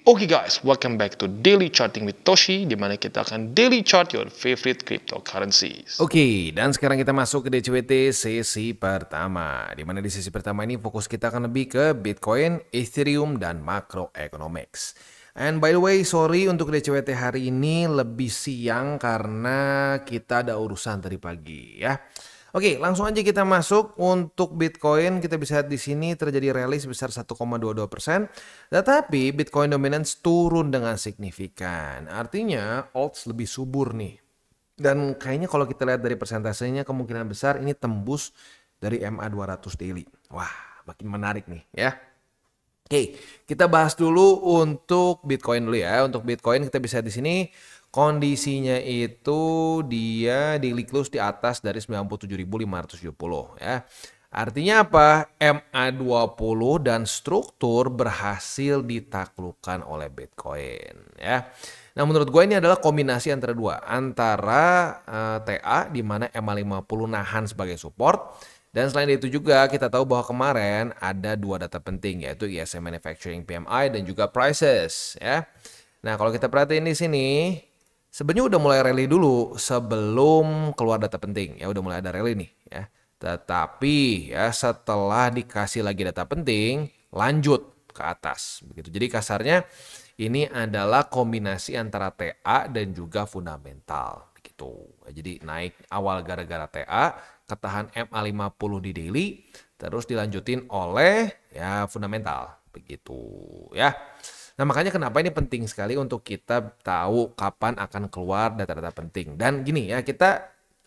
Oke guys, welcome back to Daily Charting with Toshi, di mana kita akan daily chart your favorite cryptocurrencies. Oke, dan sekarang kita masuk ke DCWT sesi pertama. Di mana di sesi pertama ini fokus kita akan lebih ke Bitcoin, Ethereum, dan macroeconomics. And by the way, sorry untuk DCWT hari ini lebih siang karena kita ada urusan tadi pagi ya. Oke, langsung aja kita masuk. Untuk Bitcoin kita bisa lihat di sini terjadi rally sebesar 1,22%, tetapi Bitcoin dominance turun dengan signifikan. Artinya alts lebih subur nih. Dan kayaknya kalau kita lihat dari persentasenya kemungkinan besar ini tembus dari MA200 daily. Wah, makin menarik nih ya. Oke, kita bahas dulu untuk Bitcoin dulu ya. Untuk Bitcoin kita bisa di sini kondisinya itu dia daily close di atas dari 97.570 ya. Artinya apa? MA20 dan struktur berhasil ditaklukkan oleh Bitcoin ya. Nah, menurut gue ini adalah kombinasi antara dua, antara TA di mana MA50 nahan sebagai support, dan selain itu juga kita tahu bahwa kemarin ada dua data penting, yaitu ISM Manufacturing PMI dan juga prices ya. Nah, kalau kita perhatiin di sini sebenarnya udah mulai rally dulu sebelum keluar data penting ya, udah mulai ada rally nih ya. Tetapi ya setelah dikasih lagi data penting lanjut ke atas begitu. Jadi kasarnya ini adalah kombinasi antara TA dan juga fundamental begitu. Jadi naik awal gara-gara TA, ketahan MA50 di daily, terus dilanjutin oleh ya fundamental begitu ya. Nah, makanya kenapa ini penting sekali untuk kita tahu kapan akan keluar data-data penting. Dan gini ya,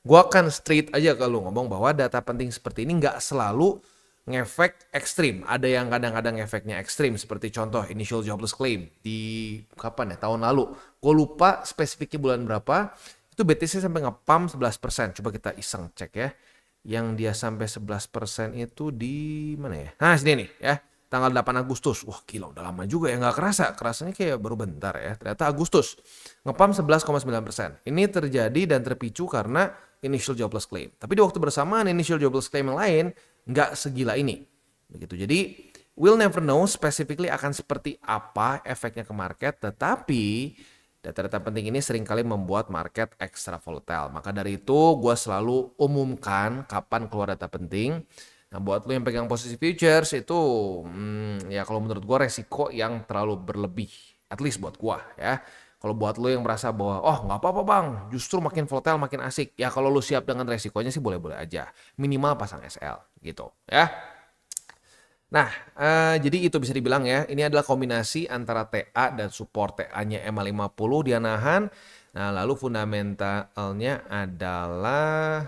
gua akan straight aja kalau ngomong bahwa data penting seperti ini nggak selalu ngefek ekstrim. Ada yang kadang-kadang efeknya ekstrim, seperti contoh initial jobless claim di kapan ya, tahun lalu. Gue lupa spesifiknya bulan berapa, itu BTC sampai nge-pump 11%. Coba kita iseng cek ya. Yang dia sampai 11% itu di mana ya? Nah, sini nih ya. Tanggal 8 Agustus. Wah, gila udah lama juga ya, nggak kerasa. Kerasanya kayak baru bentar ya. Ternyata Agustus. Nge-pump 11,9%. Ini terjadi dan terpicu karena initial jobless claim. Tapi di waktu bersamaan initial jobless claim yang lain nggak segila ini. Begitu. Jadi we'll never know specifically akan seperti apa efeknya ke market. Tetapi data-data penting ini seringkali membuat market extra volatile. Maka dari itu gue selalu umumkan kapan keluar data penting. Nah, buat lo yang pegang posisi futures itu ya kalau menurut gue resiko yang terlalu berlebih, at least buat gue ya. Kalau buat lo yang merasa bahwa oh nggak apa-apa bang, justru makin volatile makin asik, ya kalau lo siap dengan resikonya sih boleh-boleh aja, minimal pasang SL gitu ya. Nah, jadi itu bisa dibilang ya, ini adalah kombinasi antara TA dan support. TA-nya MA50 dia nahan. Nah, lalu fundamentalnya adalah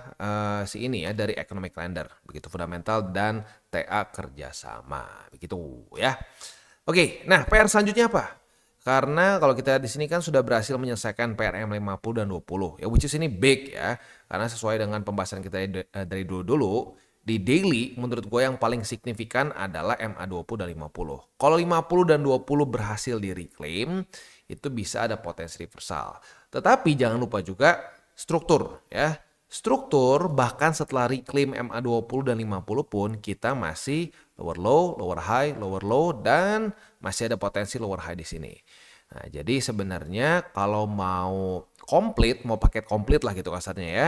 si ini ya dari economic lender, begitu, fundamental dan TA kerjasama, begitu ya. Oke, nah PR selanjutnya apa? Karena kalau kita di sini kan sudah berhasil menyelesaikan PR M50 dan 20 ya, which is ini big ya, karena sesuai dengan pembahasan kita dari dulu-dulu. Di daily menurut gue yang paling signifikan adalah MA20 dan 50. Kalau 50 dan 20 berhasil di reclaim, itu bisa ada potensi reversal. Tetapi jangan lupa juga struktur ya. Struktur bahkan setelah reclaim MA20 dan 50 pun kita masih lower low, lower high, lower low, dan masih ada potensi lower high di sini. Nah, jadi sebenarnya kalau mau komplit, mau paket komplit lah gitu kasarnya ya.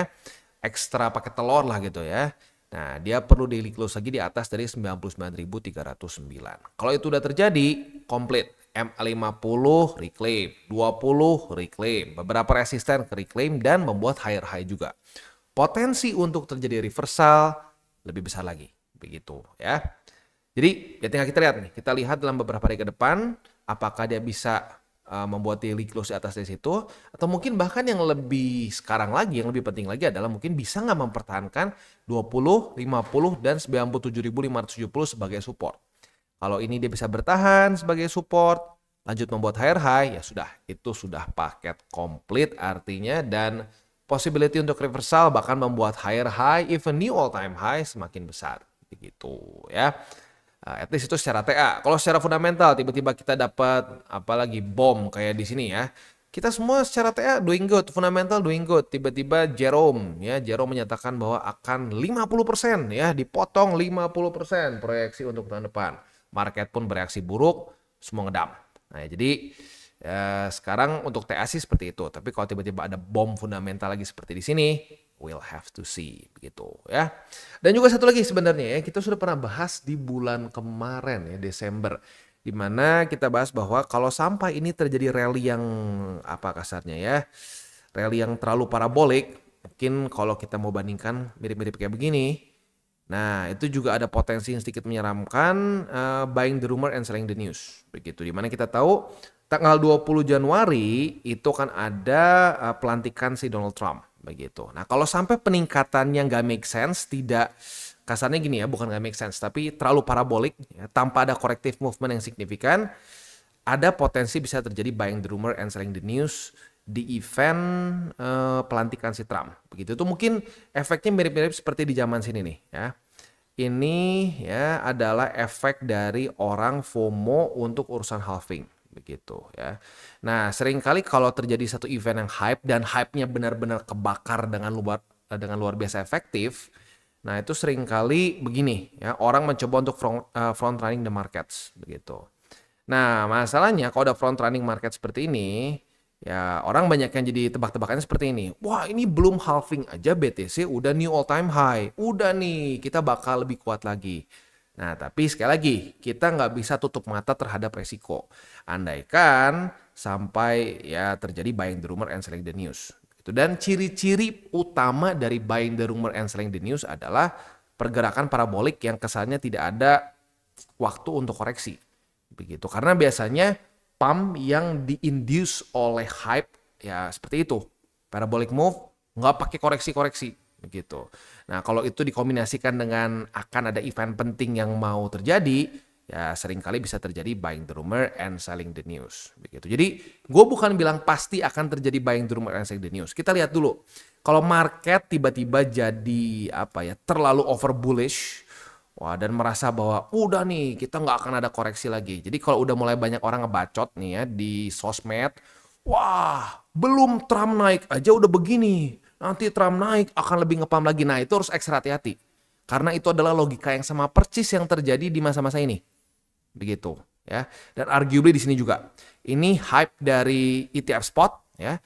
Ekstra paket telur lah gitu ya. Nah, dia perlu daily close lagi di atas dari 99.309. Kalau itu udah terjadi, komplit. MA50 reclaim, 20 reclaim, beberapa resisten ke reclaim dan membuat higher high juga. Potensi untuk terjadi reversal lebih besar lagi, begitu ya. Jadi ya tinggal kita lihat nih, kita lihat dalam beberapa hari ke depan apakah dia bisa membuat daily close di atas dari situ, atau mungkin bahkan yang lebih sekarang lagi, yang lebih penting lagi adalah mungkin bisa nggak mempertahankan 20, 50, dan 97.570 sebagai support. Kalau ini dia bisa bertahan sebagai support, lanjut membuat higher high, ya sudah, itu sudah paket komplit artinya, dan possibility untuk reversal bahkan membuat higher high, even new all time high semakin besar, begitu ya. At least itu secara TA. Kalau secara fundamental tiba-tiba kita dapat apalagi bom kayak di sini ya. Kita semua secara TA doing good, fundamental doing good. Tiba-tiba Jerome menyatakan bahwa akan 50% ya, dipotong 50% proyeksi untuk tahun depan. Market pun bereaksi buruk, semua ngedam. Nah, jadi sekarang untuk TA sih seperti itu. Tapi kalau tiba-tiba ada bom fundamental lagi seperti di sini, we'll have to see begitu ya. Dan juga satu lagi sebenarnya ya, kita sudah pernah bahas di bulan kemarin ya, Desember, di mana kita bahas bahwa kalau sampai ini terjadi rally yang apa kasarnya ya, rally yang terlalu parabolik, mungkin kalau kita mau bandingkan mirip-mirip kayak begini. Nah, itu juga ada potensi yang sedikit menyeramkan, buying the rumor and selling the news. Begitu, dimana kita tahu tanggal 20 Januari itu kan ada pelantikan si Donald Trump. Begitu. Nah, kalau sampai peningkatannya nggak make sense, tidak kasarnya gini ya, bukan nggak make sense, tapi terlalu parabolik, ya, tanpa ada corrective movement yang signifikan, ada potensi bisa terjadi buying the rumor and selling the news di event pelantikan si Trump. Begitu, itu mungkin efeknya mirip-mirip seperti di zaman sini nih ya. Ini ya adalah efek dari orang FOMO untuk urusan halving begitu ya. Nah, seringkali kalau terjadi satu event yang hype dan hype-nya benar-benar kebakar dengan luar biasa efektif, nah itu seringkali begini ya, orang mencoba untuk front running the markets begitu. Nah, masalahnya kalau ada front running market seperti ini, ya orang banyak yang jadi tebak-tebakannya seperti ini. Wah, ini belum halving aja BTC udah new all time high. Udah nih, kita bakal lebih kuat lagi. Nah, tapi sekali lagi, kita nggak bisa tutup mata terhadap resiko. Andaikan sampai ya terjadi buying the rumor and selling the news. Dan ciri-ciri utama dari buying the rumor and selling the news adalah pergerakan parabolik yang kesannya tidak ada waktu untuk koreksi. Begitu. Karena biasanya pump yang di-induce oleh hype ya seperti itu. Parabolic move nggak pakai koreksi-koreksi begitu. Nah, kalau itu dikombinasikan dengan akan ada event penting yang mau terjadi, ya seringkali bisa terjadi buying the rumor and selling the news begitu. Jadi, gue bukan bilang pasti akan terjadi buying the rumor and selling the news. Kita lihat dulu. Kalau market tiba-tiba jadi terlalu over bullish, wah, dan merasa bahwa udah nih kita nggak akan ada koreksi lagi. Jadi kalau udah mulai banyak orang ngebacot nih ya di sosmed, wah belum Trump naik aja udah begini, nanti Trump naik akan lebih ngepam lagi. Nah, itu harus ekstra hati-hati. Karena itu adalah logika yang sama persis yang terjadi di masa-masa ini. Begitu ya. Dan arguably di sini juga. Ini hype dari ETF spot ya.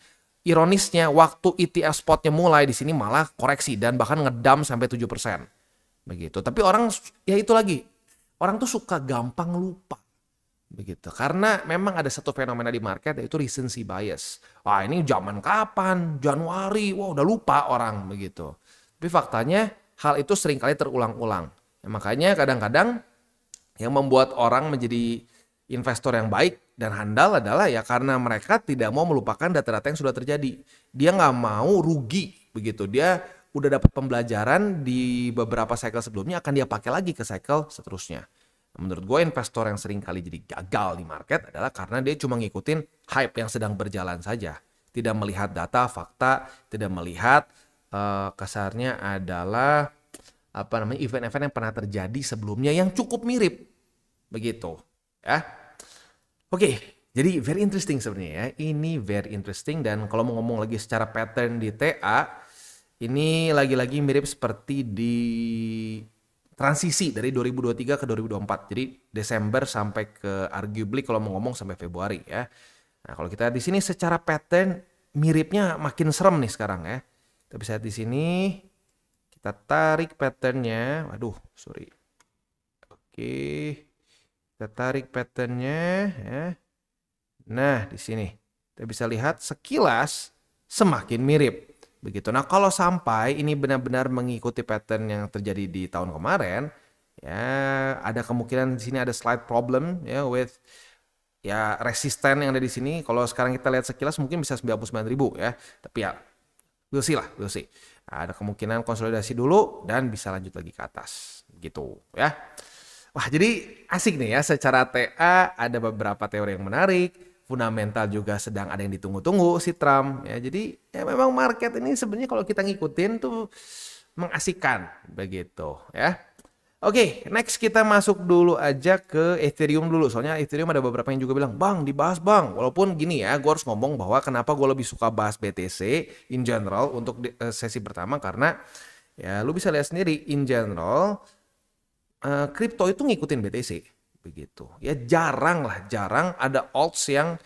Ironisnya waktu ETF spotnya mulai di sini malah koreksi dan bahkan ngedam sampai 7%. Begitu. Tapi orang ya itu lagi. Orang tuh suka gampang lupa. Begitu. Karena memang ada satu fenomena di market yaitu recency bias. Wah, ini zaman kapan? Januari. Wah, udah lupa orang begitu. Tapi faktanya hal itu seringkali terulang-ulang. Ya, makanya kadang-kadang yang membuat orang menjadi investor yang baik dan handal adalah ya karena mereka tidak mau melupakan data-data yang sudah terjadi. Dia nggak mau rugi begitu. Dia udah dapat pembelajaran di beberapa cycle sebelumnya, akan dia pakai lagi ke cycle seterusnya. Menurut gue investor yang sering kali jadi gagal di market adalah karena dia cuma ngikutin hype yang sedang berjalan saja. Tidak melihat data, fakta, tidak melihat kasarnya adalah event-event yang pernah terjadi sebelumnya yang cukup mirip. Begitu ya. Oke, jadi very interesting sebenarnya ya. Ini very interesting dan kalau mau ngomong lagi secara pattern di TA, ini lagi-lagi mirip seperti di transisi dari 2023 ke 2024. Jadi Desember sampai ke arguably kalau mau ngomong sampai Februari ya. Nah, kalau kita di sini secara pattern miripnya makin serem nih sekarang ya. Kita bisa lihat di sini. Kita tarik patternnya. Waduh, sorry. Oke. Kita tarik patternnya ya. Nah, di sini kita bisa lihat sekilas semakin mirip. Begitu. Nah, kalau sampai ini benar-benar mengikuti pattern yang terjadi di tahun kemarin, ya ada kemungkinan di sini ada slight problem ya with ya resisten yang ada di sini. Kalau sekarang kita lihat sekilas mungkin bisa 99.000 ya. Tapi ya we'll see lah, we'll see. Ada kemungkinan konsolidasi dulu dan bisa lanjut lagi ke atas. Gitu ya. Wah, jadi asik nih ya, secara TA ada beberapa teori yang menarik. Fundamental juga sedang ada yang ditunggu-tunggu si Trump ya. Jadi ya memang market ini sebenarnya kalau kita ngikutin tuh mengasihkan begitu ya. Oke, next kita masuk dulu aja ke Ethereum dulu. Soalnya Ethereum ada beberapa yang juga bilang, "Bang, dibahas, Bang." Walaupun gini ya, gue harus ngomong bahwa kenapa gue lebih suka bahas BTC in general untuk sesi pertama karena ya lu bisa lihat sendiri in general kripto itu ngikutin BTC. begitu. Ya jarang ada alts yang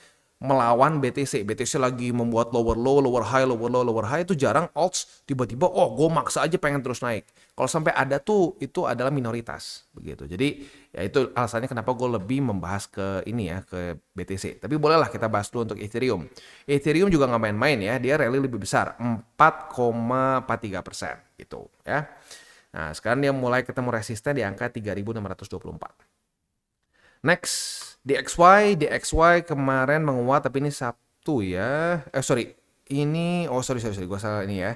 melawan BTC. BTC lagi membuat lower low, lower high, lower low, lower high, itu jarang alts tiba-tiba gue maksa aja pengen terus naik. Kalau sampai ada tuh itu adalah minoritas begitu. Jadi ya itu alasannya kenapa gue lebih membahas ke ini ya, ke BTC. Tapi bolehlah kita bahas dulu untuk Ethereum. Ethereum juga nggak main-main ya, dia rally lebih besar 4,43% gitu ya. Nah, sekarang dia mulai ketemu resisten di angka 3.624. Next, DXY kemarin menguat tapi ini Sabtu ya. Ini sorry, gue salah ini ya.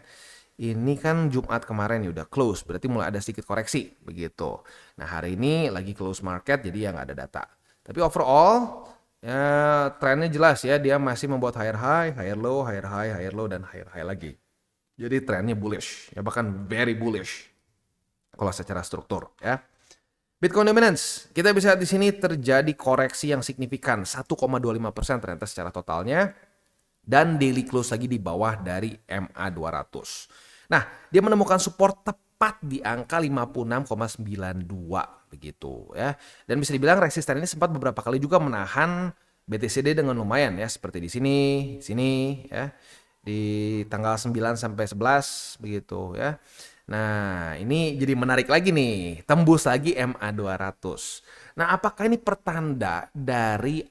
Ini kan Jumat kemarin ya udah close, berarti mulai ada sedikit koreksi begitu. Nah, hari ini lagi close market jadi ya nggak ada data. Tapi overall ya trennya jelas ya, dia masih membuat higher high, higher low, higher high, higher low dan higher high lagi. Jadi trennya bullish, ya bahkan very bullish kalau secara struktur ya. Bitcoin dominance, kita bisa lihat di sini terjadi koreksi yang signifikan 1,25% ternyata secara totalnya, dan daily close lagi di bawah dari MA200. Nah, dia menemukan support tepat di angka 56,92 begitu ya. Dan bisa dibilang resisten ini sempat beberapa kali juga menahan BTCD dengan lumayan ya, seperti di sini ya. Di tanggal 9 sampai 11 begitu ya. Nah, ini jadi menarik lagi nih, tembus lagi MA200. Nah, apakah ini pertanda dari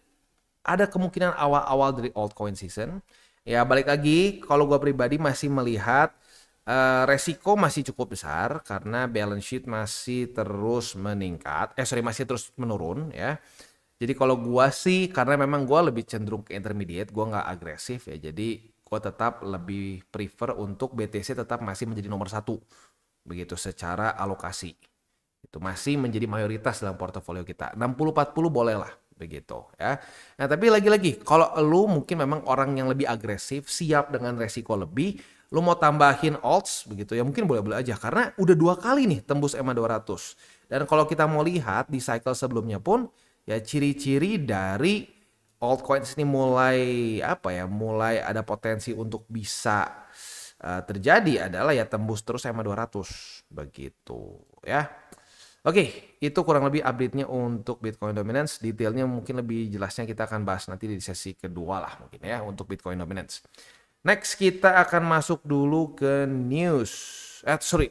ada kemungkinan awal-awal dari altcoin season? Ya, balik lagi, kalau gue pribadi masih melihat resiko masih cukup besar karena balance sheet masih terus meningkat. Masih terus menurun ya. Jadi kalau gue sih, karena memang gue lebih cenderung ke intermediate, gue nggak agresif ya. Jadi gue tetap lebih prefer untuk BTC tetap masih menjadi nomor 1 begitu secara alokasi. Itu masih menjadi mayoritas dalam portofolio kita. 60-40 boleh lah begitu ya. Nah, tapi lagi-lagi kalau lu mungkin memang orang yang lebih agresif, siap dengan resiko lebih, lu mau tambahin alts begitu ya, mungkin boleh-boleh aja karena udah 2 kali nih tembus MA200. Dan kalau kita mau lihat di cycle sebelumnya pun ya, ciri-ciri dari altcoins ini mulai mulai ada potensi untuk bisa terjadi adalah ya tembus terus MA200 begitu ya. Oke, itu kurang lebih update-nya untuk Bitcoin dominance. Detailnya mungkin lebih jelasnya kita akan bahas nanti di sesi kedua lah mungkin ya untuk Bitcoin dominance. Next kita akan masuk dulu ke news.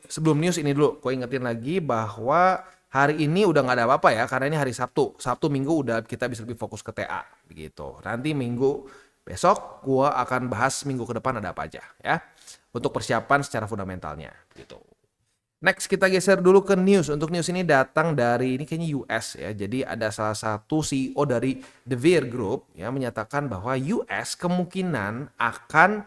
Sebelum news ini dulu, gue ingetin lagi bahwa hari ini udah nggak ada apa-apa ya, karena ini hari Sabtu. Sabtu Minggu udah kita bisa lebih fokus ke TA begitu. Nanti Minggu besok gue akan bahas minggu ke depan ada apa aja ya, untuk persiapan secara fundamentalnya gitu. Next kita geser dulu ke news. Untuk news ini datang dari ini kayaknya US ya. Jadi ada salah satu CEO dari The Bear Group yang menyatakan bahwa US kemungkinan akan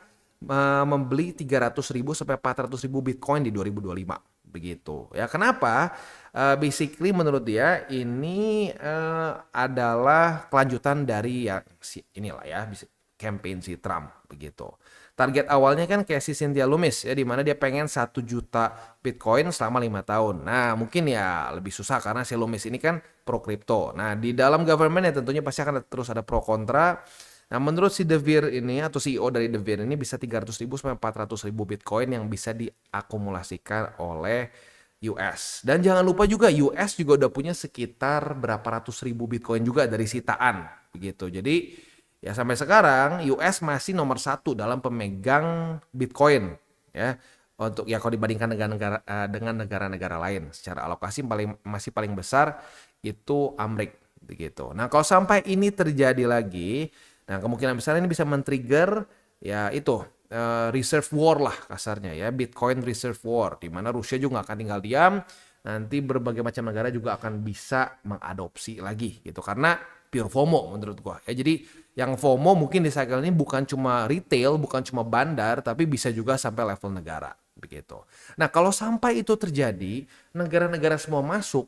membeli 300.000 sampai 400.000 Bitcoin di 2025 begitu. Ya, kenapa? Basically menurut dia ini adalah kelanjutan dari ya inilah ya, campaign si Trump begitu. Target awalnya kan kayak si Cynthia Lummis ya, di mana dia pengen 1 juta Bitcoin selama 5 tahun. Nah, mungkin ya lebih susah karena si Lummis ini kan pro crypto. Nah, di dalam government ya tentunya pasti akan terus ada pro kontra. Nah, menurut si De Beer ini atau CEO dari De Beer ini bisa 300.000 sampai 400.000 Bitcoin yang bisa diakumulasikan oleh US. Dan jangan lupa juga US juga udah punya sekitar berapa ratus ribu Bitcoin juga dari sitaan begitu. Jadi ya sampai sekarang US masih nomor 1 dalam pemegang Bitcoin ya, untuk ya kalau dibandingkan dengan negara-negara lain secara alokasi masih paling besar itu Amerika begitu. Nah, kalau sampai ini terjadi lagi, nah kemungkinan besar ini bisa men-trigger ya itu reserve war lah kasarnya ya, Bitcoin reserve war, di mana Rusia juga akan tinggal diam, nanti berbagai macam negara juga akan bisa mengadopsi lagi gitu karena pure FOMO menurut gua. Ya jadi yang FOMO mungkin di cycle ini bukan cuma retail, bukan cuma bandar, tapi bisa juga sampai level negara begitu. Nah, kalau sampai itu terjadi, negara-negara semua masuk,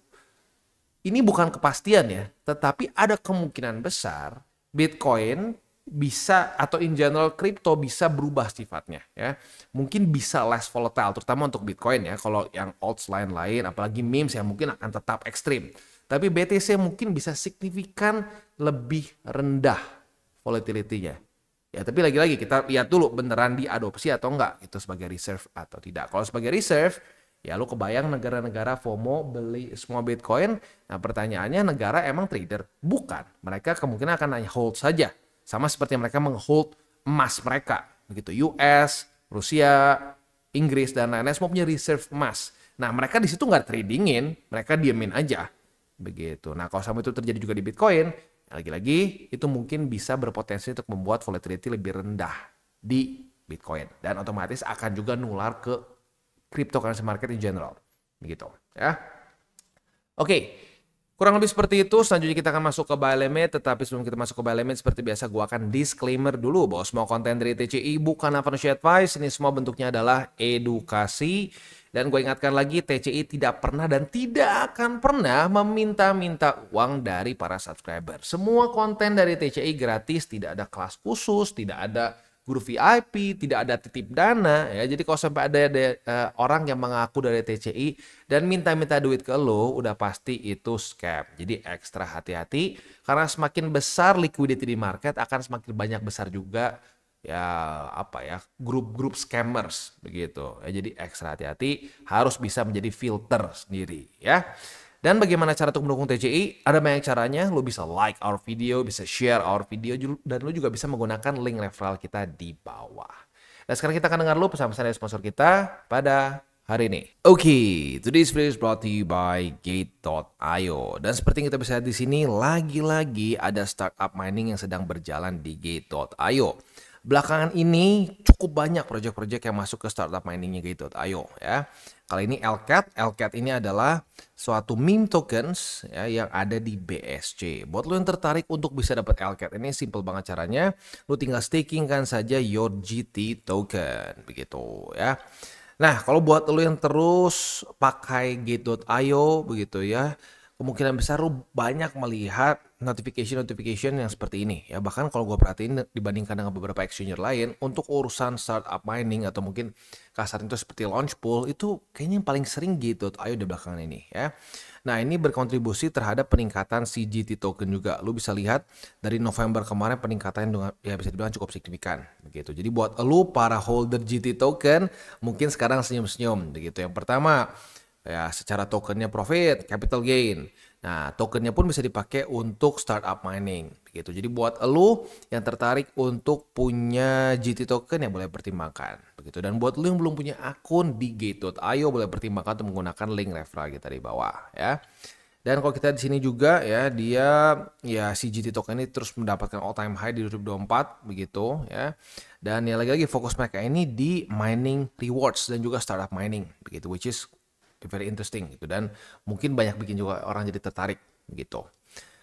ini bukan kepastian ya, tetapi ada kemungkinan besar Bitcoin bisa atau in general crypto bisa berubah sifatnya ya. Mungkin bisa less volatile terutama untuk Bitcoin ya. Kalau yang alts lain-lain apalagi memes ya mungkin akan tetap ekstrim. Tapi BTC mungkin bisa signifikan lebih rendah volatility-nya. Ya, tapi lagi-lagi kita lihat dulu beneran diadopsi atau enggak itu sebagai reserve atau tidak. Kalau sebagai reserve, Ya lu kebayang negara-negara FOMO beli semua Bitcoin. Nah pertanyaannya, negara emang trader? Bukan. Mereka kemungkinan akan hanya hold saja. Sama seperti mereka menghold emas mereka. Begitu US, Rusia, Inggris, dan lain-lain semua punya reserve emas. Nah mereka di situ nggak tradingin, mereka diemin aja. Begitu. Nah kalau sama itu terjadi juga di Bitcoin, lagi-lagi itu mungkin bisa berpotensi untuk membuat volatility lebih rendah di Bitcoin. Dan otomatis akan juga nular ke cryptocurrency market in general. Begitu ya. Oke, kurang lebih seperti itu. Selanjutnya kita akan masuk ke buy limit. Tetapi sebelum kita masuk ke buy limit, seperti biasa gue akan disclaimer dulu bahwa semua konten dari TCI bukan financial advice. Ini semua bentuknya adalah edukasi. Dan gue ingatkan lagi, TCI tidak pernah dan tidak akan pernah meminta-minta uang dari para subscriber. Semua konten dari TCI gratis, tidak ada kelas khusus, tidak ada guru VIP, tidak ada titip dana ya. Jadi kalau sampai ada orang yang mengaku dari TCI dan minta-minta duit ke lo, udah pasti itu scam. Jadi ekstra hati-hati karena semakin besar liquidity di market akan semakin banyak besar juga ya grup-grup scammers begitu. Ya, jadi ekstra hati-hati, harus bisa menjadi filter sendiri ya. Dan bagaimana cara untuk mendukung TCI? Ada banyak caranya. Lo bisa like our video, bisa share our video, dan lo juga bisa menggunakan link referral kita di bawah. Dan sekarang kita akan dengar lo pesan-pesan dari sponsor kita pada hari ini. Oke, today's video is brought to you by Gate.io. Dan seperti yang kita bisa lihat di sini, lagi-lagi ada startup mining yang sedang berjalan di Gate.io. Belakangan ini cukup banyak proyek-proyek yang masuk ke startup miningnya Gate.io ya. Kali ini LCAT. LCAT ini adalah suatu meme tokens ya, yang ada di BSC. Buat lo yang tertarik untuk bisa dapat LCAT ini, simple banget caranya. Lo tinggal staking kan saja your GT token begitu ya. Nah, kalau buat lo yang terus pakai Gate.io begitu ya, kemungkinan besar lo banyak melihat notification yang seperti ini ya. Bahkan kalau gue perhatiin dibandingkan dengan beberapa exchanger lain, untuk urusan startup mining atau mungkin kasar itu seperti Launchpool, itu kayaknya yang paling sering Gate.io di belakangan ini ya. Nah ini berkontribusi terhadap peningkatan CGT token juga. Lu bisa lihat dari November kemarin peningkatannya dengan, ya bisa dibilang cukup signifikan begitu. Jadi buat lu para holder GT token mungkin sekarang senyum-senyum begitu. Yang pertama ya secara tokennya profit, capital gain. Nah, tokennya pun bisa dipakai untuk startup mining begitu. Jadi buat elu yang tertarik untuk punya GT token ya boleh pertimbangkan begitu. Dan buat elu yang belum punya akun di Gate.io boleh pertimbangkan untuk menggunakan link referral kita di bawah ya. Dan kalau kita di sini juga ya, dia ya si GT token ini terus mendapatkan all time high di 2024 begitu ya. Dan ya lagi-lagi fokus mereka ini di mining rewards dan juga startup mining begitu, which is very interesting gitu, dan mungkin banyak bikin juga orang jadi tertarik gitu.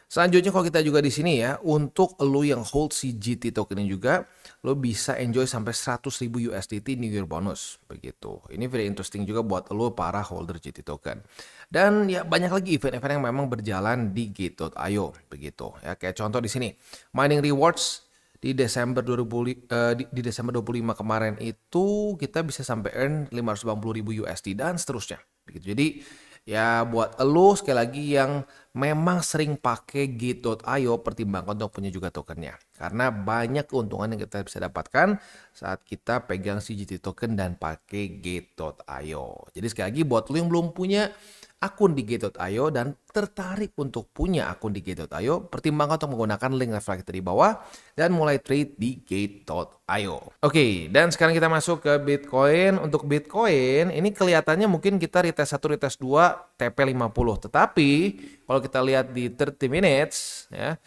Selanjutnya kalau kita juga di sini ya, untuk lo yang hold si GT token ini juga, lo bisa enjoy sampai 100.000 USDT New Year bonus begitu. Ini very interesting juga buat lo para holder GT token. Dan ya banyak lagi event-event yang memang berjalan di Gate.io begitu. Ya kayak contoh di sini, mining rewards di Desember 25 kemarin itu kita bisa sampai earn 580.000 USD dan seterusnya begitu. Jadi ya buat elo sekali lagi yang memang sering pakai Gate.io, pertimbangkan untuk punya juga tokennya. Karena banyak keuntungan yang kita bisa dapatkan saat kita pegang si GT token dan pakai Gate.io. Jadi sekali lagi buat lo yang belum punya akun di Gate.io dan tertarik untuk punya akun di Gate.io, pertimbangkan untuk menggunakan link referral kita di bawah dan mulai trade di Gate.io. Oke, dan sekarang kita masuk ke Bitcoin. Untuk Bitcoin ini kelihatannya mungkin kita retest 1, retest 2, TP50. Tetapi kalau kita lihat di 30 minutes ya,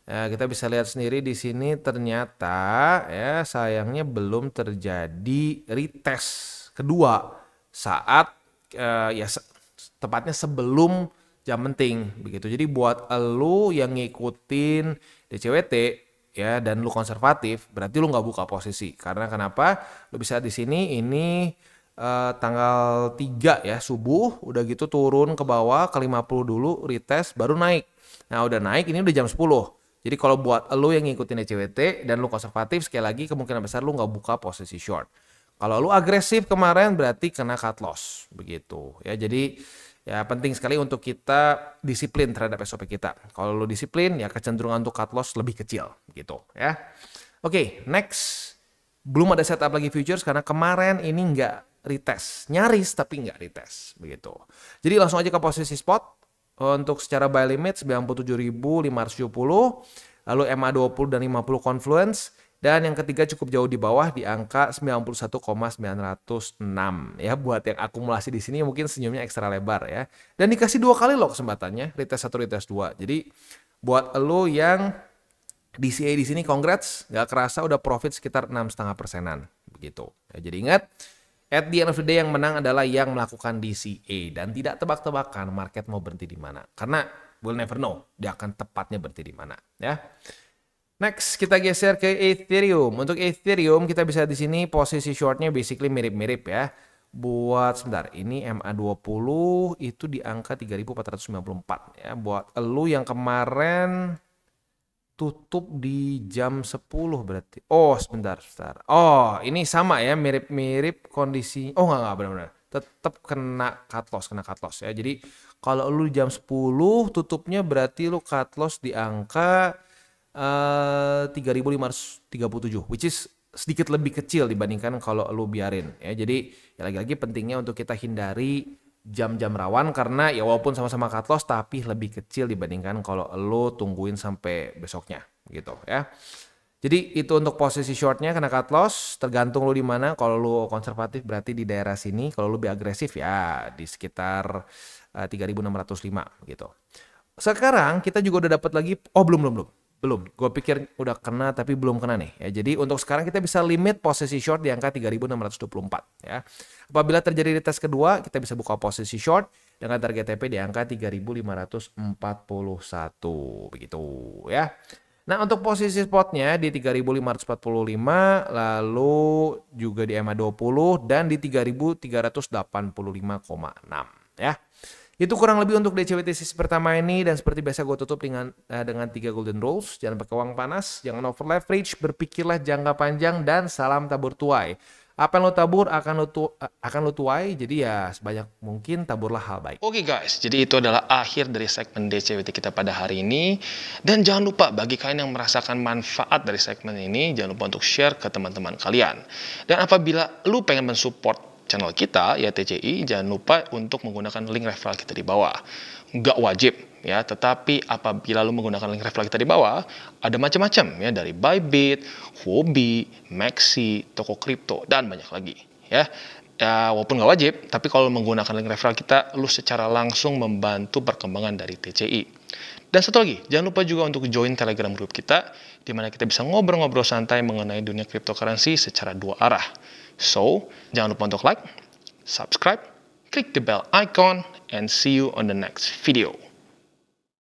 kita bisa lihat sendiri di sini ternyata ya sayangnya belum terjadi retest kedua saat tepatnya sebelum jam penting begitu. Jadi buat lu yang ngikutin DCWT ya dan lu konservatif, berarti lu nggak buka posisi. Karena kenapa? Lu bisa di sini ini tanggal 3 ya subuh, udah gitu turun ke bawah ke 50 dulu, retest baru naik. Nah udah naik ini udah jam 10. Jadi kalau buat lu yang ngikutin DCWT dan lu konservatif, sekali lagi kemungkinan besar lu nggak buka posisi short. Kalau lu agresif kemarin berarti kena cut loss begitu ya. Jadi ya penting sekali untuk kita disiplin terhadap SOP kita. Kalau lu disiplin ya kecenderungan untuk cut loss lebih kecil gitu ya. Oke, next. Belum ada setup lagi futures karena kemarin ini nggak retest. Nyaris tapi nggak retest. Begitu. Jadi langsung aja ke posisi spot. Untuk secara buy limit 97.570. Lalu MA20 dan 50 confluence. Dan yang ketiga cukup jauh di bawah di angka 91,906 ya. Buat yang akumulasi di sini mungkin senyumnya ekstra lebar ya. Dan dikasih 2 kali loh kesempatannya, retest 1, retest 2. Jadi buat lo yang DCA di sini congrats, gak kerasa udah profit sekitar 6,5%-an begitu. Ya, jadi ingat, at the end of the day yang menang adalah yang melakukan DCA dan tidak tebak-tebakan market mau berhenti di mana. Karena we'll never know dia akan tepatnya berhenti di mana ya. Next, kita geser ke Ethereum. Untuk Ethereum, kita bisa di sini posisi shortnya basically mirip-mirip ya. Buat sebentar, ini MA20 itu di angka 3.494 ya. Buat elu yang kemarin tutup di jam 10 berarti. Oh, sebentar. Oh, ini sama ya, mirip-mirip kondisi. Oh, enggak benar-benar. Tetap kena cut loss ya. Jadi, kalau lu jam 10 tutupnya berarti lu cut loss di angka 3.537, which is sedikit lebih kecil dibandingkan kalau lu biarin ya. Jadi ya lagi-lagi pentingnya untuk kita hindari jam-jam rawan karena ya walaupun sama-sama cut loss tapi lebih kecil dibandingkan kalau lu tungguin sampai besoknya gitu ya. Jadi itu untuk posisi shortnya kena cut loss, tergantung lu di mana. Kalau lu konservatif berarti di daerah sini, kalau lu lebih agresif ya di sekitar 3.605 gitu. Sekarang kita juga udah dapat lagi, belum. Gue pikir udah kena tapi belum kena nih ya. Jadi untuk sekarang kita bisa limit posisi short di angka 3.624 ya. Apabila terjadi retest kedua, kita bisa buka posisi short dengan target TP di angka 3.541 begitu ya. Nah, untuk posisi spotnya di 3.545, lalu juga di MA20 dan di 3.385,6 ya. Itu kurang lebih untuk DCWT sesi pertama ini, dan seperti biasa gue tutup dengan 3 golden rules. Jangan pakai uang panas, jangan over leverage, berpikirlah jangka panjang, dan salam tabur tuai. Apa yang lo tabur akan lo tuai, jadi ya sebanyak mungkin taburlah hal baik. Oke guys, jadi itu adalah akhir dari segmen DCWT kita pada hari ini. Dan jangan lupa bagi kalian yang merasakan manfaat dari segmen ini, jangan lupa untuk share ke teman-teman kalian. Dan apabila lu pengen mensupport channel kita ya TCI, jangan lupa untuk menggunakan link referral kita di bawah. Nggak wajib ya, tetapi apabila lu menggunakan link referral kita di bawah, ada macam-macam ya, dari Bybit, Huobi, Maxi, toko kripto, dan banyak lagi ya. Ya, walaupun nggak wajib, tapi kalau menggunakan link referral kita, lu secara langsung membantu perkembangan dari TCI. Dan satu lagi, jangan lupa juga untuk join Telegram group kita, di mana kita bisa ngobrol-ngobrol santai mengenai dunia cryptocurrency secara 2 arah. So, jangan lupa untuk like, subscribe, click the bell icon, and see you on the next video.